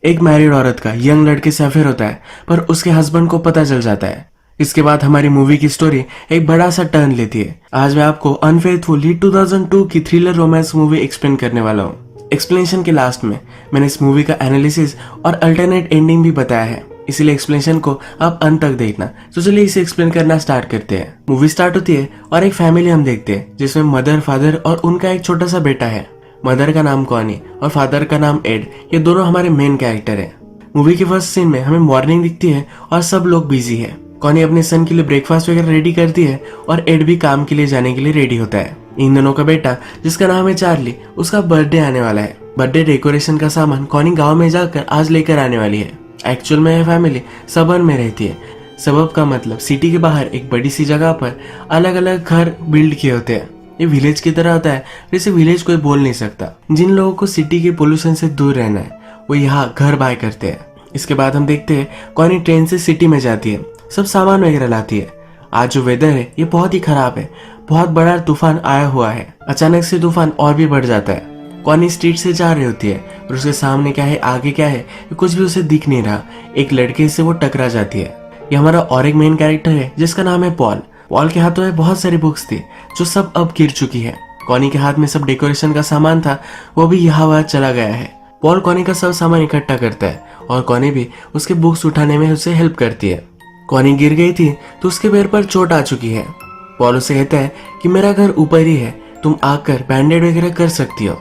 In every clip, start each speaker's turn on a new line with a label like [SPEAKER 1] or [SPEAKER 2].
[SPEAKER 1] एक मैरिड औरत का यंग लड़के से अफेयर होता है, पर उसके हस्बैंड को पता चल जाता है। इसके बाद हमारी मूवी की स्टोरी एक बड़ा सा टर्न लेती है। आज मैं आपको अनफेथफुली 2002 की थ्रिलर रोमांस मूवी एक्सप्लेन करने वाला हूँ। एक्सप्लेनेशन के लास्ट में मैंने इस मूवी का एनालिसिस और अल्टरनेट एंडिंग भी बताया है, इसीलिए एक्सप्लेनेशन को आप अंत तक देखना। तो चलिए इसे एक्सप्लेन करना स्टार्ट करते हैं। मूवी स्टार्ट होती है और एक फैमिली हम देखते हैं जिसमें मदर, फादर और उनका एक छोटा सा बेटा है। मदर का नाम कॉनी और फादर का नाम एड। ये दोनों हमारे मेन कैरेक्टर हैं। मूवी के फर्स्ट सीन में हमें मॉर्निंग दिखती है और सब लोग बिजी है। कॉनी अपने सन के लिए ब्रेकफास्ट वगैरह रेडी करती है और एड भी काम के लिए जाने के लिए रेडी होता है। इन दोनों का बेटा जिसका नाम है चार्ली, उसका बर्थडे आने वाला है। बर्थडे डेकोरेशन का सामान कॉनी गाँव में जाकर आज लेकर आने वाली है। एक्चुअल में यह फैमिली सबर्ब में रहती है। सबर्ब का मतलब सिटी के बाहर एक बड़ी सी जगह पर अलग अलग घर बिल्ड किए होते हैं। ये विलेज की तरह होता है, जैसे विलेज कोई बोल नहीं सकता। जिन लोगों को सिटी के पोल्यूशन से दूर रहना है वो यहाँ घर बाय करते हैं। इसके बाद हम देखते हैं कॉनी ट्रेन से सिटी में जाती है, सब सामान वगैरह लाती है। आज जो वेदर है ये बहुत ही खराब है, बहुत बड़ा तूफान आया हुआ है। अचानक से तूफान और भी बढ़ जाता है। कॉनी स्ट्रीट से जा रही होती है और उसके सामने क्या है, आगे क्या है, कुछ भी उसे दिख नहीं रहा। एक लड़के से वो टकरा जाती है। ये हमारा और एक मेन कैरेक्टर है जिसका नाम है पॉल। पॉल के हाथों में बहुत सारी बुक्स थी जो सब अब गिर चुकी है। कॉनी के हाथ में सब डेकोरेशन का सामान था, वो भी यहाँ वहाँ चला गया है। पॉल कॉनी का सब सामान इकट्ठा करता है और कॉनी भी उसके बुक्स उठाने में उसे हेल्प करती है। कॉनी गिर गई थी तो उसके पैर पर चोट आ चुकी है। पॉल उसे कहता है कि मेरा घर ऊपर ही है, तुम आकर बैंडेड वगैरह कर सकती हो।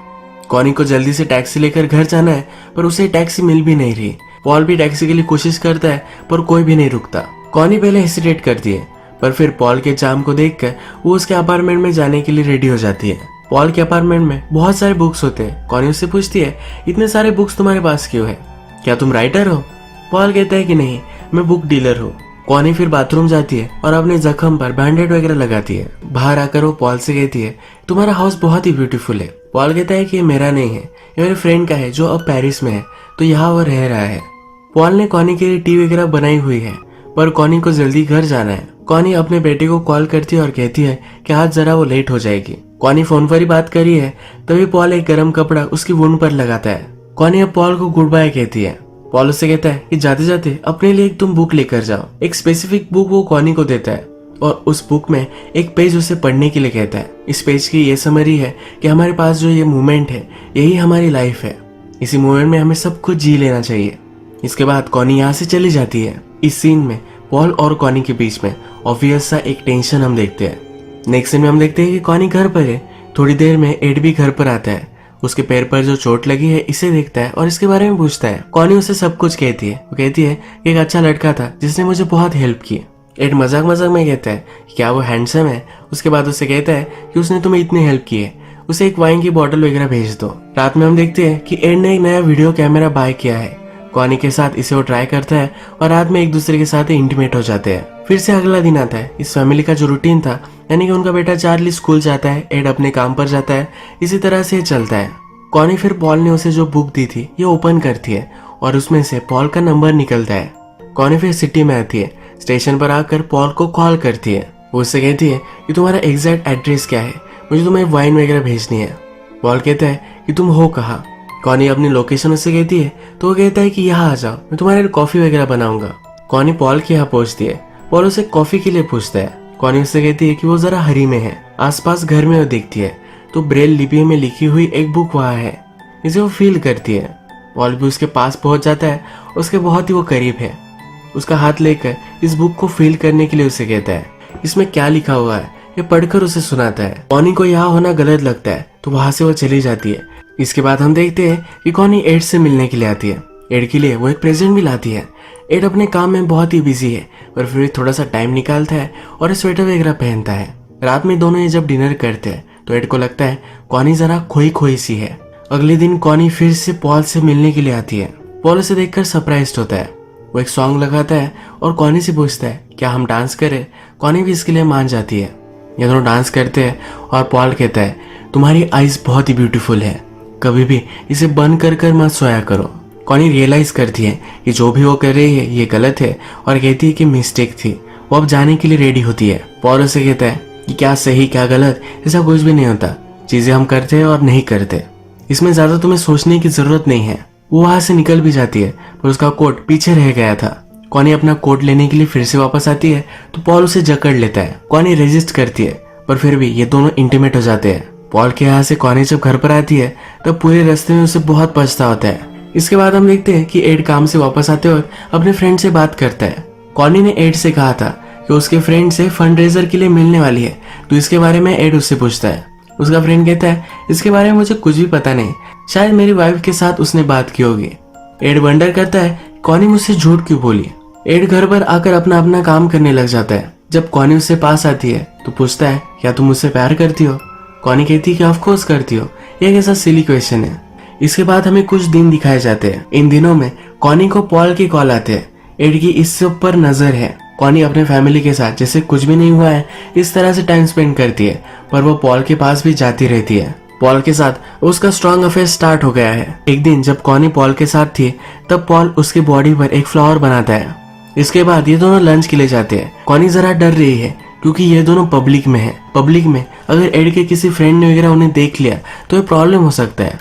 [SPEAKER 1] कॉनी को जल्दी से टैक्सी लेकर घर जाना है, पर उसे टैक्सी मिल भी नहीं रही। पॉल भी टैक्सी के लिए कोशिश करता है पर कोई भी नहीं रुकता। कॉनी पहले हेसिटेट करती है, पर फिर पॉल के जाम को देखकर वो उसके अपार्टमेंट में जाने के लिए रेडी हो जाती है। पॉल के अपार्टमेंट में बहुत सारे बुक्स होते हैं। कॉनी उससे पूछती है, इतने सारे बुक्स तुम्हारे पास क्यों है? क्या तुम राइटर हो? पॉल कहता है कि नहीं, मैं बुक डीलर हूँ। कॉनी फिर बाथरूम जाती है और अपने जख्म पर बैंडेड वगैरह लगाती है। बाहर आकर वो पॉल से कहती है, तुम्हारा हाउस बहुत ही ब्यूटीफुल है। पॉल कहता है कि ये मेरा नहीं है, ये मेरे फ्रेंड का है जो अब पेरिस में है, तो यहाँ वो रह रहा है। पॉल ने कॉनी के लिए टी वगैरह बनाई हुई है, पर कॉनी को जल्दी घर जाना है। कॉनी अपने बेटे को कॉल करती है और कहती है कि आज जरा वो लेट हो जाएगी। कॉनी फोन पर ही बात करी है, तभी पॉल एक गर्म कपड़ा उसकी वुंड पर लगाता है। कॉनी अब पॉल को गुड बाय कहती है। पॉल उससे कहता है कि जाते जाते अपने लिए एक तुम बुक लेकर जाओ। एक स्पेसिफिक बुक वो कॉनी को देता है और उस बुक में एक पेज उसे पढ़ने के लिए कहता है। इस पेज की ये समरी है कि हमारे पास जो ये मूवमेंट है यही हमारी लाइफ है, इसी मूवमेंट में हमें सब कुछ जी लेना चाहिए। इसके बाद कॉनी यहाँ से चली जाती है। इस सीन में पॉल और कॉनी के बीच में ऑब्वियस सा एक टेंशन हम देखते हैं। नेक्स्ट सीन में हम देखते हैं कि कॉनी घर पर है। थोड़ी देर में एड भी घर पर आता है। उसके पैर पर जो चोट लगी है इसे देखता है और इसके बारे में पूछता है। कॉनी उसे सब कुछ कहती है। वो कहती है कि एक अच्छा लड़का था जिसने मुझे बहुत हेल्प की। एड मजाक मजाक में कहता है क्या वो हैंडसम है। उसके बाद उससे कहता है कि उसने तुम्हें इतनी हेल्प की है, उसे एक वाइन की बोतल वगैरह भेज दो। रात में हम देखते हैं कि एड ने एक नया वीडियो कैमरा बाय किया है। कॉनी के साथ इसे वो ट्राई करता है और रात में एक दूसरे के साथ इंटीमेट हो जाते हैं। फिर से अगला दिन आता है। इस फैमिली का जो रूटीन था, यानी कि उनका बेटा चार्ली स्कूल जाता है, एड अपने काम पर जाता है, इसी तरह से चलता है। कॉनी फिर पॉल ने उसे जो बुक दी थी ये ओपन करती है और उसमें से पॉल का नंबर निकलता है। कॉनी फिर सिटी में आती है। स्टेशन पर आकर पॉल को कॉल करती है। वो उससे कहती है कि तुम्हारा एग्जैक्ट एड्रेस क्या है, मुझे तुम्हें वाइन वगैरह भेजनी है। पॉल कहता है कि तुम हो कहाँ। कॉनी अपनी लोकेशन उससे कहती है तो वो कहता है कि यहाँ आ जाओ, मैं तुम्हारे लिए कॉफी वगैरह बनाऊंगा। कॉनी पॉल के यहाँ पहुंचती है। पॉल उसे कॉफी के लिए पूछता है। कॉनी उससे कहती है कि वो जरा हरी में है। आसपास घर में वो देखती है तो ब्रेल लिपि में लिखी हुई एक बुक वहाँ है, इसे वो फील करती है। पॉल भी उसके पास पहुंच जाता है, उसके बहुत ही वो करीब है। उसका हाथ लेकर इस बुक को फील करने के लिए उसे कहता है इसमें क्या लिखा हुआ है, ये पढ़कर उसे सुनाता है। कॉनी को यहाँ होना गलत लगता है तो वहां से वो चली जाती है। इसके बाद हम देखते हैं कि कॉनी एड से मिलने के लिए आती है। एड के लिए वो एक प्रेजेंट भी लाती है। एड अपने काम में बहुत ही बिजी है, पर फिर थोड़ा सा टाइम निकालता है और स्वेटर वगैरह पहनता है। रात में दोनों ये जब डिनर करते हैं तो एड को लगता है कॉनी जरा खोई खोई सी है। अगले दिन कॉनी फिर से पॉल से मिलने के लिए आती है। पॉल उसे देखकर सरप्राइज्ड होता है। वो एक सॉन्ग लगाता है और कॉनी से पूछता है क्या हम डांस करें। कॉनी भी इसके लिए मान जाती है। ये दोनों डांस करते हैं और पॉल कहता है तुम्हारी आईज बहुत ही ब्यूटीफुल है, कभी भी इसे बंद कर कर मत सोया करो। कॉनी रियलाइज करती है कि जो भी वो कर रही है ये गलत है और कहती है कि मिस्टेक थी। वो अब जाने के लिए रेडी होती है। पॉल उसे कहता है कि क्या सही क्या गलत ऐसा कुछ भी नहीं होता, चीजें हम करते हैं और नहीं करते, इसमें ज्यादा तुम्हें सोचने की जरूरत नहीं है। वो वहां से निकल भी जाती है पर उसका कोट पीछे रह गया था। कॉनी अपना कोट लेने के लिए फिर से वापस आती है तो पॉल उसे जकड़ लेता है। कॉनी रेजिस्ट करती है पर फिर भी ये दोनों इंटीमेट हो जाते हैं। पॉल के यहाँ से कॉनी जब घर पर आती है तब पूरे रास्ते में उसे बहुत पछता होता है। इसके बाद हम देखते हैं कि एड काम से वापस आते और अपने फ्रेंड से बात करता है। कॉनी ने एड से कहा था कि उसके फ्रेंड से फंड रेजर के लिए मिलने वाली है, तो इसके बारे में एड उससे पूछता है। उसका फ्रेंड कहता है इसके बारे में मुझे कुछ भी पता नहीं, शायद मेरी वाइफ के साथ उसने बात की होगी। एड वंडर करता है कॉनी मुझसे झूठ क्यों बोली। एड घर पर आकर अपना अपना काम करने लग जाता है। जब कॉनी उससे पास आती है तो पूछता है क्या तुम मुझसे प्यार करती हो। कॉनी कहती है कि ऑफ कोर्स करती हो। ये कैसा सिली क्वेश्चन है। इसके बाद हमें कुछ दिन दिखाए जाते हैं। इन दिनों में कॉनी को पॉल की कॉल आते हैं। एड की इससे ऊपर नजर है। कॉनी अपने फैमिली के साथ जैसे कुछ भी नहीं हुआ है इस तरह से टाइम स्पेंड करती है, पर वो पॉल के पास भी जाती रहती है। पॉल के साथ उसका स्ट्रॉन्ग अफेयर स्टार्ट हो गया है। एक दिन जब कॉनी पॉल के साथ थी तब पॉल उसकी बॉडी पर एक फ्लावर बनाता है। इसके बाद ये दोनों लंच के लिए जाते हैं। कॉनी जरा डर रही है क्योंकि ये दोनों पब्लिक में है। पब्लिक में अगर एड के किसी फ्रेंड ने वगैरह उन्हें देख लिया तो ये प्रॉब्लम हो सकता है।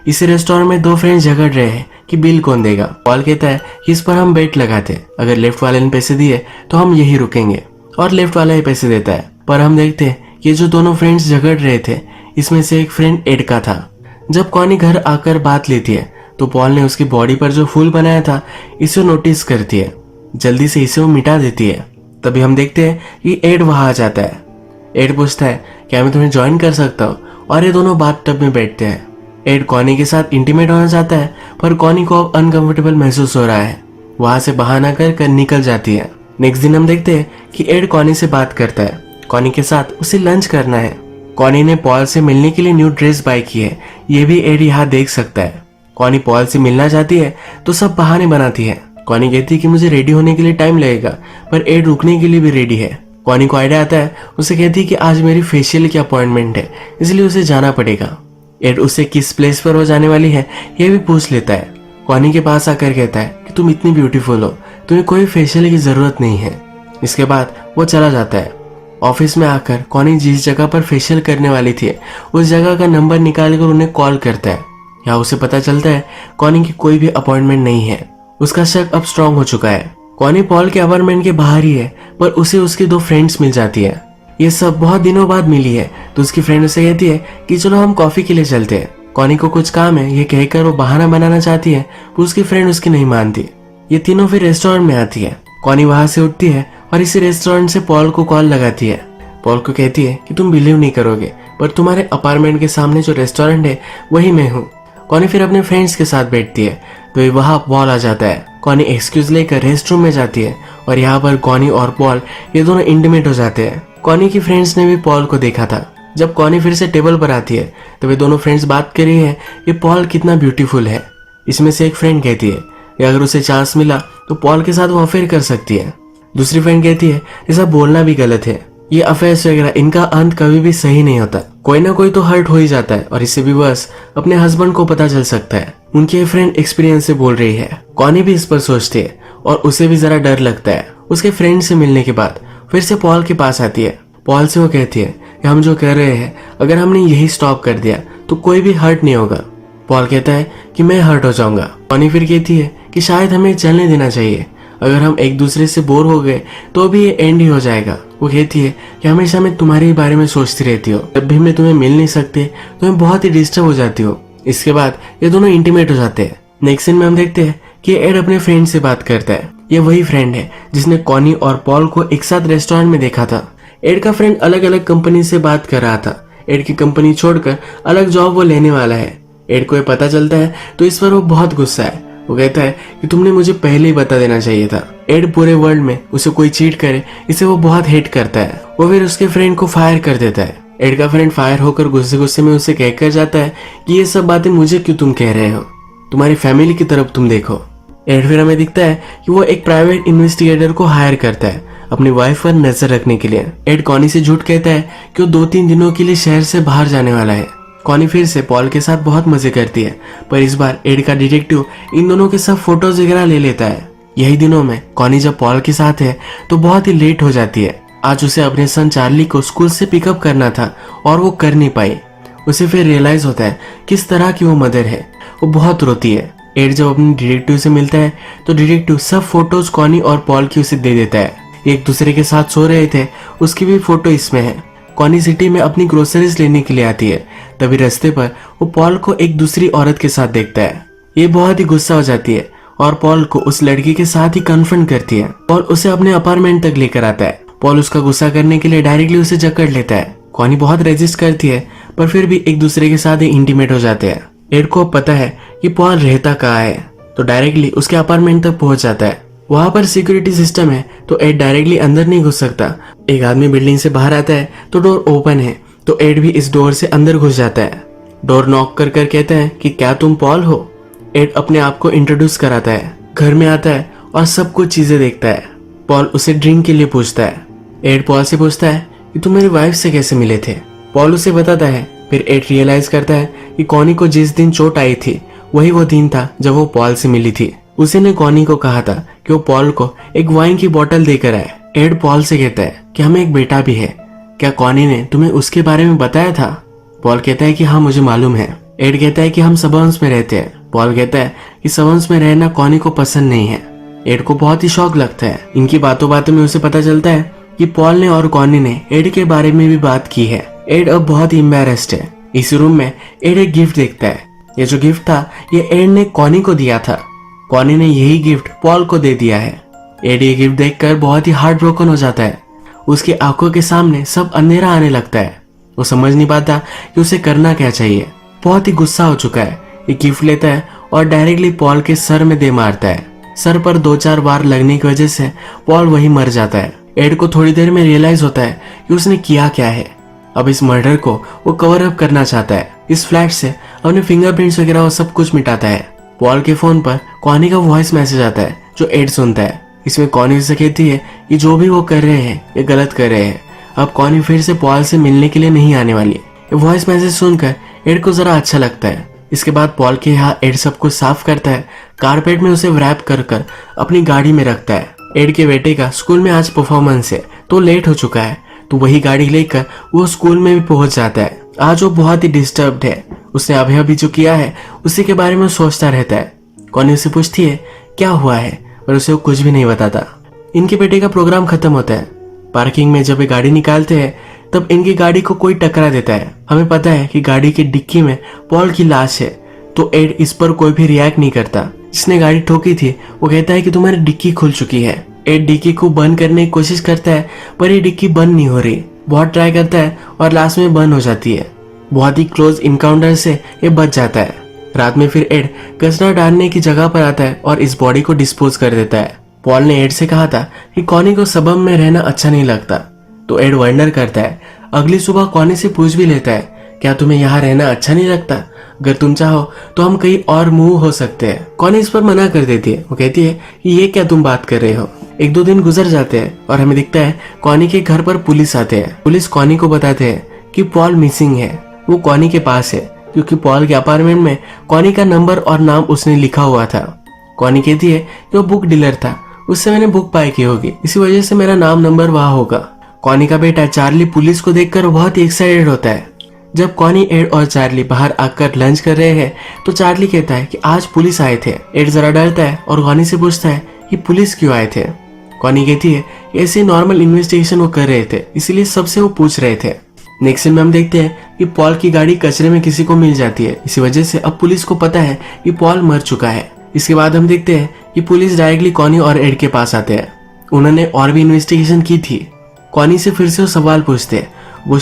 [SPEAKER 1] इसी रेस्टोरेंट में दो फ्रेंड्स झगड़ रहे हैं कि बिल कौन देगा। पॉल कहता है कि इस पर हम बेट लगाते, अगर लेफ्ट वाले ने पैसे दिए तो हम यही रुकेंगे, और लेफ्ट वाला ही पैसे देता है। पर हम देखते हैं कि जो दोनों फ्रेंड्स झगड़ रहे थे इसमें से एक फ्रेंड एड का था। जब कॉनी घर आकर बात लेती है तो पॉल ने उसकी बॉडी पर जो फूल बनाया था इसे नोटिस करती है। जल्दी से इसे वो मिटा देती है। तभी हम देखते हैं कि एड वहां आ जाता है। एड पूछता है क्या मैं तुम्हें ज्वाइन कर सकता हूँ, और ये दोनों बाथ टब में बैठते हैं। एड कॉनी के साथ इंटीमेट होना चाहता है पर कॉनी को अब अनकंफर्टेबल महसूस हो रहा है। वहां से बहाना कर निकल जाती है। नेक्स्ट दिन हम देखते हैं कि एड कॉनी से बात करता है। कॉनी के साथ उसे लंच करना है। कॉनी ने पॉल से मिलने के लिए न्यू ड्रेस बाय की है, ये भी एड यहाँ देख सकता है। कॉनी पॉल से मिलना चाहती है तो सब बहाने बनाती है। कॉनी कहती है कि मुझे रेडी होने के लिए टाइम लगेगा, पर एड रुकने के लिए भी रेडी है। कॉनी को आइडिया आता है। उसे कहती है कि आज मेरी फेशियल की अपॉइंटमेंट है इसलिए उसे जाना पड़ेगा। एड उससे किस प्लेस पर वो जाने वाली है ये भी पूछ लेता है। कॉनी के पास आकर कहता है कि तुम इतनी ब्यूटीफुल हो, तुम्हें कोई फेशियल की जरूरत नहीं है। इसके बाद वो चला जाता है। ऑफिस में आकर कॉनी जिस जगह पर फेशियल करने वाली थी उस जगह का नंबर निकालकर उन्हें कॉल करता है। यहाँ उसे पता चलता है कॉनी की कोई भी अपॉइंटमेंट नहीं है। उसका शक अब स्ट्रांग हो चुका है। कॉनी पॉल के अपार्टमेंट के बाहर ही है पर उसे उसकी दो फ्रेंड्स मिल जाती है। ये सब बहुत दिनों बाद मिली है तो उसकी फ्रेंड उसे कहती है कि चलो हम कॉफी के लिए चलते हैं। कॉनी को कुछ काम है ये कहकर वो बहाना बनाना चाहती है पर उसकी फ्रेंड उसकी नहीं मानती। ये तीनों फिर रेस्टोरेंट में आती है। कॉनी वहां से उठती है और इसी रेस्टोरेंट से पॉल को कॉल लगाती है। पॉल को कहती है कि तुम बिलीव नहीं करोगे पर तुम्हारे अपार्टमेंट के सामने जो रेस्टोरेंट है वही मैं हूँ। कॉनी फिर अपने फ्रेंड्स के साथ बैठती है तो वहां पॉल आ जाता है। कॉनी एक्सक्यूज लेकर रेस्टरूम में जाती है और यहाँ पर कॉनी और पॉल ये दोनों इंटीमेट हो जाते हैं। कॉनी की फ्रेंड्स ने भी पॉल को देखा था। जब कॉनी फिर से टेबल पर आती है तो वे दोनों फ्रेंड्स बात कर रही है ये पॉल कितना ब्यूटीफुल है। इसमें से एक फ्रेंड कहती है कि अगर उसे चांस मिला तो पॉल के साथ वो अफेयर कर सकती है। दूसरी फ्रेंड कहती है ऐसा बोलना भी गलत है, ये अफेयर्स वगैरह इनका अंत कभी भी सही नहीं होता, कोई ना कोई तो हर्ट हो ही जाता है और इससे भी बस अपने हस्बैंड को पता चल सकता है। उनकी फ्रेंड एक्सपीरियंस से बोल रही है। कॉनी भी इस पर सोचती है और उसे भी जरा डर लगता है। उसके फ्रेंड से मिलने के बाद फिर से पॉल के पास आती है। पॉल से वो कहती है कि हम जो कर रहे हैं अगर हमने यही स्टॉप कर दिया तो कोई भी हर्ट नहीं होगा। पॉल कहता है कि मैं हर्ट हो जाऊंगा। कॉनी फिर कहती है कि शायद हमें चलने देना चाहिए, अगर हम एक दूसरे से बोर हो गए तो भी ये एंड ही हो जाएगा। वो कहती है कि हमेशा मैं तुम्हारे ही बारे में सोचती रहती हूँ, जब भी मैं तुम्हें मिल नहीं सकती तो मैं बहुत ही डिस्टर्ब हो जाती हूँ। इसके बाद ये दोनों इंटीमेट हो जाते हैं। नेक्स्ट सीन में हम देखते हैं कि एड अपने फ्रेंड से बात करता है। ये वही फ्रेंड है जिसने कॉनी और पॉल को एक साथ रेस्टोरेंट में देखा था। एड का फ्रेंड अलग अलग कंपनी से बात कर रहा था। एड की कंपनी छोड़कर अलग जॉब वो लेने वाला है। एड को ये पता चलता है तो इस पर वो बहुत गुस्सा है। वो कहता है कि तुमने मुझे पहले ही बता देना चाहिए था। एड पूरे वर्ल्ड में उसे कोई चीट करे इसे वो बहुत हेट करता है। वो फिर उसके फ्रेंड को फायर कर देता है। एड का फ्रेंड फायर होकर गुस्से गुस्से में उसे कहकर जाता है कि ये सब बातें मुझे क्यों तुम कह रहे हो, तुम्हारी फैमिली की तरफ तुम देखो। एड फिर हमें दिखता है कि वो एक प्राइवेट इन्वेस्टिगेटर को हायर करता है अपनी वाइफ पर नजर रखने के लिए। एड कॉनी से झूठ कहता है कि वो 2-3 दिनों के लिए शहर से बाहर जाने वाला है। कॉनी फिर से पॉल के साथ बहुत मजे करती है, पर इस बार एड का डिटेक्टिव इन दोनों के सब फोटोज वगैरह ले लेता है। यही दिनों में कॉनी जब पॉल के साथ है तो बहुत ही लेट हो जाती है। आज उसे अपने सन चार्ली को स्कूल से पिकअप करना था और वो कर नहीं पाई। उसे फिर रियलाइज होता है किस तरह की वो मदर है। वो बहुत रोती है। एड जब अपने डिटेक्टिव से मिलता है तो डिटेक्टिव सब फोटोज कॉनी और पॉल की उसे दे देता है। एक दूसरे के साथ सो रहे थे, उसकी भी फोटो इसमें है। कॉनी सिटी में अपनी ग्रोसरीज लेने के लिए आती है, तभी रास्ते पर वो पॉल को एक दूसरी औरत के साथ देखता है। ये बहुत ही गुस्सा हो जाती है और पॉल को उस लड़की के साथ ही कन्फ्रंट करती है। पॉल उसे अपने अपार्टमेंट तक लेकर आता है। पॉल उसका गुस्सा करने के लिए डायरेक्टली उसे जकड़ लेता है। कॉनी बहुत रेजिस्ट करती है, पर फिर भी एक दूसरे के साथ ही इंटीमेट हो जाते हैं। एड को पता है कि पॉल रहता कहाँ है, तो डायरेक्टली उसके अपार्टमेंट तक पहुंच जाता है। वहां पर सिक्योरिटी सिस्टम है, तो एड डायरेक्टली अंदर नहीं घुस सकता। एक आदमी बिल्डिंग से बाहर आता है तो डोर ओपन है, तो एड भी इस डोर से अंदर घुस जाता है। डोर नॉक कर कर कहता है कि क्या तुम पॉल हो। एड अपने आप को इंट्रोड्यूस कराता है, घर में आता है और सब कुछ चीजें देखता है। पॉल उसे ड्रिंक के लिए पूछता है। एड पॉल से पूछता है कि तुम मेरी वाइफ से कैसे मिले थे। पॉल उसे बताता है। फिर एड रियलाइज करता है कि कॉनी को जिस दिन चोट आई थी वही वो दिन था जब वो पॉल से मिली थी। उसी ने कॉनी को कहा था कि वो पॉल को एक वाइन की बोतल देकर आए। एड पॉल से कहता है कि हमें एक बेटा भी है, क्या कॉनी ने तुम्हें उसके बारे में बताया था। पॉल कहता है कि हाँ मुझे मालूम है। एड कहता है कि हम सबर्ब्स में रहते हैं। पॉल कहता है कि सबर्ब्स में रहना कॉनी को पसंद नहीं है। एड को बहुत ही शौक लगता है। इनकी बातों बातों में उसे पता चलता है कि पॉल ने और कॉनी ने एड के बारे में भी बात की है। एड अब बहुत ही एम्बैरेस्ड है। इस रूम में एड एक गिफ्ट देखता है। ये जो गिफ्ट था ये एड ने कॉनी को दिया था। कॉनी ने यही गिफ्ट पॉल को दे दिया है। एड ये गिफ्ट देखकर बहुत ही हार्ट ब्रोकन हो जाता है। उसकी आंखों के सामने सब अंधेरा आने लगता है। वो समझ नहीं पाता कि उसे करना क्या चाहिए। बहुत ही गुस्सा हो चुका है। ये गिफ्ट लेता है और डायरेक्टली पॉल के सर में दे मारता है। सर पर 2-4 बार लगने की वजह से पॉल वही मर जाता है। एड को थोड़ी देर में रियलाइज होता है कि उसने किया क्या है। अब इस मर्डर को वो कवर अप करना चाहता है। इस फ्लैट से अपने फिंगरप्रिंट्स वगैरह वो सब कुछ मिटाता है। पॉल के फोन पर कॉनी का वॉइस मैसेज आता है जो एड सुनता है। इसमें कॉनी से कहती है कि जो भी वो कर रहे हैं ये गलत कर रहे हैं। अब कॉनी फिर से पॉल से मिलने के लिए नहीं आने वाली। ये वॉइस मैसेज सुनकर एड को जरा अच्छा लगता है। इसके बाद पॉल के यहाँ एड सब कुछ साफ करता है। कारपेट में उसे रैप कर कर अपनी गाड़ी में रखता है। एड के बेटे का स्कूल में आज परफॉर्मेंस है तो लेट हो चुका है, तो वही गाड़ी लेकर वो स्कूल में भी पहुंच जाता है। आज वो बहुत ही डिस्टर्ब्ड है। उसने अभी अभी जो किया है उसी के बारे में सोचता रहता है। कॉनी उसे पूछती है क्या हुआ है, पर उसे वो कुछ भी नहीं बताता। इनके बेटे का प्रोग्राम खत्म होता है। पार्किंग में जब ये गाड़ी निकालते हैं तब इनकी गाड़ी को कोई टकरा देता है। हमें पता है कि गाड़ी की डिक्की में पॉल की लाश है, तो एड इस पर कोई भी रिएक्ट नहीं करता। जिसने गाड़ी ठोकी थी वो कहता है कि तुम्हारी डिक्की खुल चुकी है। एड डिक्की को बंद करने की कोशिश करता है, पर ये डिक्की बंद नहीं हो रही। बहुत ट्राई करता है और लास्ट में बंद हो जाती है। बहुत ही क्लोज इनकाउंटर से ये बच जाता है। रात में फिर एड कचरा डालने की जगह पर आता है और इस बॉडी को डिस्पोज कर देता है। पॉल ने एड से कहा था कि कॉनी को सबब में रहना अच्छा नहीं लगता, तो एड वंडर करता है। अगली सुबह कॉनी से पूछ भी लेता है क्या तुम्हें यहाँ रहना अच्छा नहीं लगता, अगर तुम चाहो तो हम कहीं और मूव हो सकते हैं। कॉनी इस पर मना कर देती है। वो कहती है कि ये क्या तुम बात कर रहे हो। 1-2 दिन गुजर जाते हैं और हमें दिखता है कॉनी के घर पर पुलिस आते हैं। पुलिस कॉनी को बताते हैं कि पॉल मिसिंग है। वो कॉनी के पास है क्योंकि पॉल के अपार्टमेंट में कॉनी का नंबर और नाम उसने लिखा हुआ था। कॉनी कहती है कि वो बुक डीलर था, उससे मैंने बुक पाई की होगी, इसी वजह से मेरा नाम नंबर वहां होगा। कॉनी का बेटा चार्ली पुलिस को देखकर बहुत ही एक्साइटेड होता है। जब कॉनी, एड और चार्ली बाहर आकर लंच कर रहे हैं तो चार्ली कहता है कि आज पुलिस आए थे। एड जरा डरता है और कॉनी से पूछता है कि पुलिस क्यों आए थे। कॉनी कहती है ऐसे नॉर्मल इन्वेस्टिगेशन वो कर रहे थे, इसीलिए सबसे वो पूछ रहे थे। नेक्स्ट सीन में हम देखते हैं कि पॉल की गाड़ी कचरे में किसी को मिल जाती है। इसी वजह से अब पुलिस को पता है कि पॉल मर चुका है। इसके बाद हम देखते हैं कि पुलिस डायरेक्टली कॉनी और एड के पास आते हैं। उन्होंने और भी इन्वेस्टिगेशन की थी। कॉनी से फिर से वो सवाल पूछते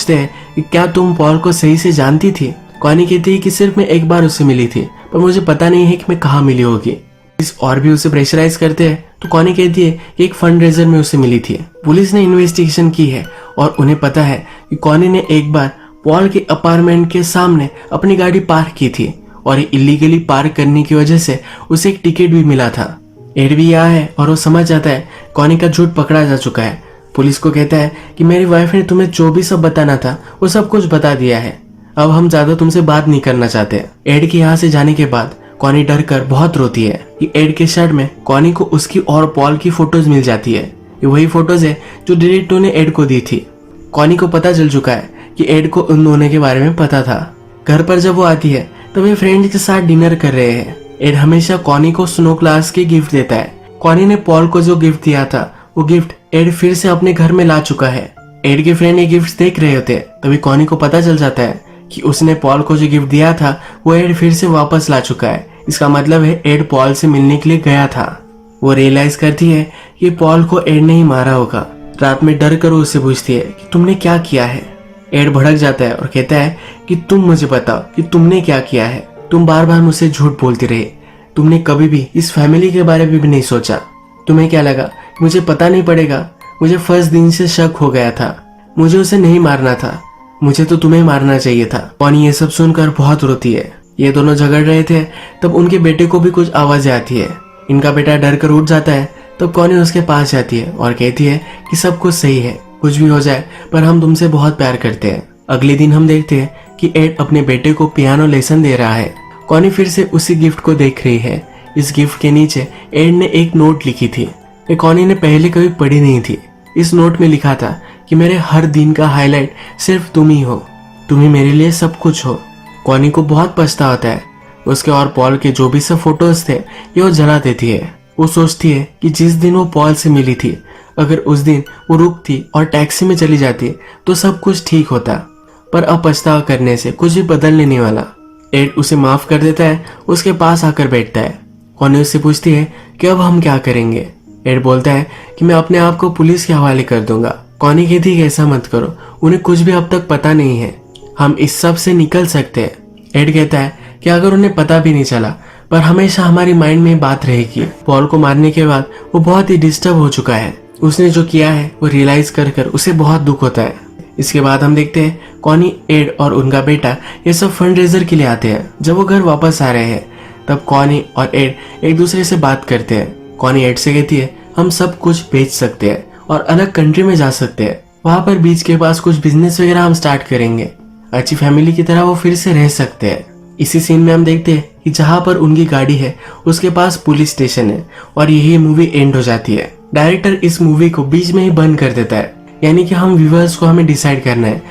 [SPEAKER 1] हैं कि क्या तुम पॉल को सही से जानती थी। कॉनी कहती है कि सिर्फ मैं एक बार उससे मिली थी, पर मुझे पता नहीं है कि मैं कहाँ मिली होगी। इस और भी उसे प्रेशराइज करते हैं तो कॉनी कहती है कि एक फंड रेजर में उसे मिली थी। पुलिस ने इन्वेस्टिगेशन की है और उन्हें पता है कि कॉनी ने एक बार पॉल के अपार्टमेंट के सामने अपनी गाड़ी पार्क की थी और इलीगली पार्क करने की वजह से उसे एक टिकट भी मिला था। एड भी यहाँ है और वो समझ जाता है कॉनी का झूठ पकड़ा जा चुका है। पुलिस को कहता है कि मेरी वाइफ ने तुम्हें जो भी सब बताना था वो सब कुछ बता दिया है, अब हम ज्यादा तुमसे बात नहीं करना चाहते। एड के यहाँ से जाने के बाद कॉनी डर कर बहुत रोती है कि एड के शर्ट में कॉनी को उसकी और पॉल की फोटोज मिल जाती है। ये वही फोटोज है जो डिटेक्टिव ने एड को दी थी। कॉनी को पता चल चुका है कि एड को उन दोनों के बारे में पता था। घर पर जब वो आती है तब वे फ्रेंड्स के साथ डिनर कर रहे हैं। एड हमेशा कॉनी को स्नो क्लास की गिफ्ट देता है। कॉनी ने पॉल को जो गिफ्ट दिया था वो गिफ्ट एड फिर से अपने घर में ला चुका है। एड के फ्रेंड ये गिफ्ट देख रहे होते तभी कॉनी को पता चल जाता है कि उसने पॉल को जो गिफ्ट दिया था वो एड फिर से वापस ला चुका है। इसका मतलब है एड पॉल से मिलने के लिए गया था। वो रियलाइज करती है कि पॉल को एड ने ही मारा होगा। रात में डर कर वो उससे पूछती है कि तुमने क्या किया है। एड भड़क जाता है और कहता है कि तुम मुझे बताओ कि तुमने क्या किया है। तुम बार बार मुझसे झूठ बोलती रही। तुमने कभी भी इस फैमिली के बारे में भी नहीं सोचा। तुम्हें क्या लगा मुझे पता नहीं पड़ेगा? मुझे फर्स्ट दिन से शक हो गया था। मुझे उसे नहीं मारना था। मुझे तो तुम्हें मारना चाहिए था। कॉनी ये सब सुनकर बहुत रोती है। ये दोनों झगड़ रहे थे तब उनके बेटे को भी कुछ आवाजें आती है। इनका बेटा डर कर उठ जाता है। तब कॉनी उसके पास जाती है और कहती है कि सब कुछ सही है, कुछ भी हो जाए पर हम तुमसे बहुत प्यार करते हैं। अगले दिन हम देखते हैं कि एड अपने बेटे को पियानो लेसन दे रहा है। कॉनी फिर से उसी गिफ्ट को देख रही है। इस गिफ्ट के नीचे एड ने एक नोट लिखी थी। ये कॉनी ने पहले कभी पढ़ी नहीं थी। इस नोट में लिखा था कि मेरे हर दिन का हाईलाइट सिर्फ तुम ही हो। तुम ही मेरे लिए सब कुछ हो। कॉनी को बहुत पछता होता है। उसके और पॉल के जो भी सब फोटोज थे ये वो जला देती है। वो सोचती है कि जिस दिन वो पॉल से मिली थी, अगर उस दिन वो रुकती और टैक्सी में चली जाती तो सब कुछ ठीक होता। पर अब पछतावा करने से कुछ भी बदलने नहीं वाला। एड उसे माफ कर देता है, उसके पास आकर बैठता है। कॉनी उससे पूछती है कि अब हम क्या करेंगे। एड बोलता है कि मैं अपने आप को पुलिस के हवाले कर दूंगा। कॉनी कहती है ऐसा मत करो, उन्हें कुछ भी अब तक पता नहीं है। हम इस सब से निकल सकते हैं। एड कहता है कि अगर उन्हें पता भी नहीं चला पर हमेशा हमारी माइंड में बात रहेगी। पॉल को मारने के बाद वो बहुत ही डिस्टर्ब हो चुका है। उसने जो किया है वो रियलाइज कर कर उसे बहुत दुख होता है। इसके बाद हम देखते हैं कॉनी, एड और उनका बेटा ये सब फंड रेजर के लिए आते हैं। जब वो घर वापस आ रहे हैं तब कॉनी और एड एक दूसरे से बात करते हैं। कॉनी एड से कहती है हम सब कुछ बेच सकते हैं और अलग कंट्री में जा सकते हैं। वहां पर बीच के पास कुछ बिजनेस वगैरह हम स्टार्ट करेंगे। अच्छी फैमिली की तरह वो फिर से रह सकते हैं। इसी सीन में हम देखते हैं कि जहां पर उनकी गाड़ी है उसके पास पुलिस स्टेशन है और यही मूवी एंड हो जाती है। डायरेक्टर इस मूवी को बीच में ही बंद कर देता है। यानी कि हम व्यूअर्स को हमें डिसाइड करना है।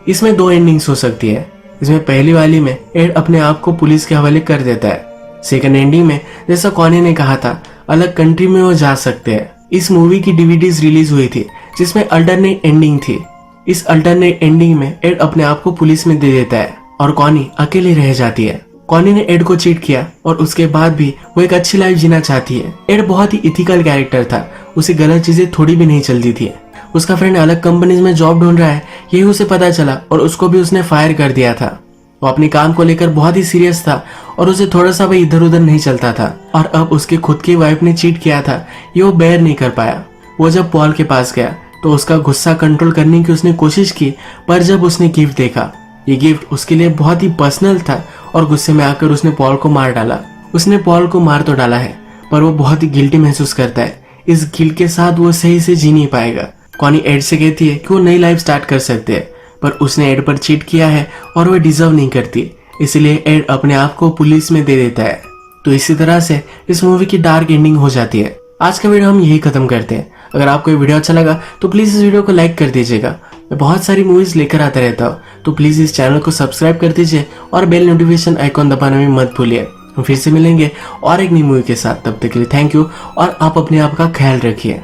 [SPEAKER 1] इसमें दो एंडिंग्स हो सकती है। इसमें पहली वाली में एड अपने आप को पुलिस के हवाले कर देता है। सेकंड एंडिंग में जैसा कॉनी ने कहा था अलग कंट्री में वो जा सकते हैं। इस मूवी की डीवीडीज रिलीज हुई थी जिसमें अल्टरनेट एंडिंग थी। इस अल्टरनेट एंडिंग में एड अपने आप को पुलिस में दे देता है और कॉनी अकेली रह जाती है। कॉनी ने एड को चीट किया और उसके बाद भी वो एक अच्छी लाइफ जीना चाहती है। एड बहुत ही इथिकल कैरेक्टर था। उसे गलत चीजें थोड़ी भी नहीं चलती थी। उसका फ्रेंड अलग कंपनीज में जॉब ढूंढ रहा है यही उसे पता चला और उसको भी उसने फायर कर दिया था। वो अपने काम को लेकर बहुत ही सीरियस था और उसे थोड़ा सा भी इधर उधर नहीं चलता था। और अब उसके खुद की वाइफ ने चीट किया था ये वो बेयर नहीं कर पाया। वो जब पॉल के पास गया तो उसका गुस्सा कंट्रोल करने की उसने कोशिश की पर जब उसने गिफ्ट देखा ये गिफ्ट उसके लिए बहुत ही पर्सनल था और गुस्से में आकर उसने पॉल को मार डाला। उसने पॉल को मार तो डाला है पर वो बहुत ही गिल्टी महसूस करता है। इस गिल्ट के साथ वो सही से जी नहीं पाएगा। कॉनी एड से कहती है कि वो नई लाइफ स्टार्ट कर सकते हैं पर उसने एड पर चीट किया है और वो डिजर्व नहीं करती। इसलिए एड अपने आप को पुलिस में दे देता है। तो इसी तरह से इस मूवी की डार्क एंडिंग हो जाती है। आज का वीडियो हम यही खत्म करते हैं। अगर आपको ये वीडियो अच्छा लगा तो प्लीज इस वीडियो को लाइक कर दीजिएगा। मैं बहुत सारी मूवीज लेकर आता रहता हूँ तो प्लीज इस चैनल को सब्सक्राइब कर दीजिए और बेल नोटिफिकेशन आइकॉन दबाना भी मत भूलिए। हम फिर से मिलेंगे और एक नई मूवी के साथ। तब तक के लिए थैंक यू और आप अपने आप का ख्याल रखिए।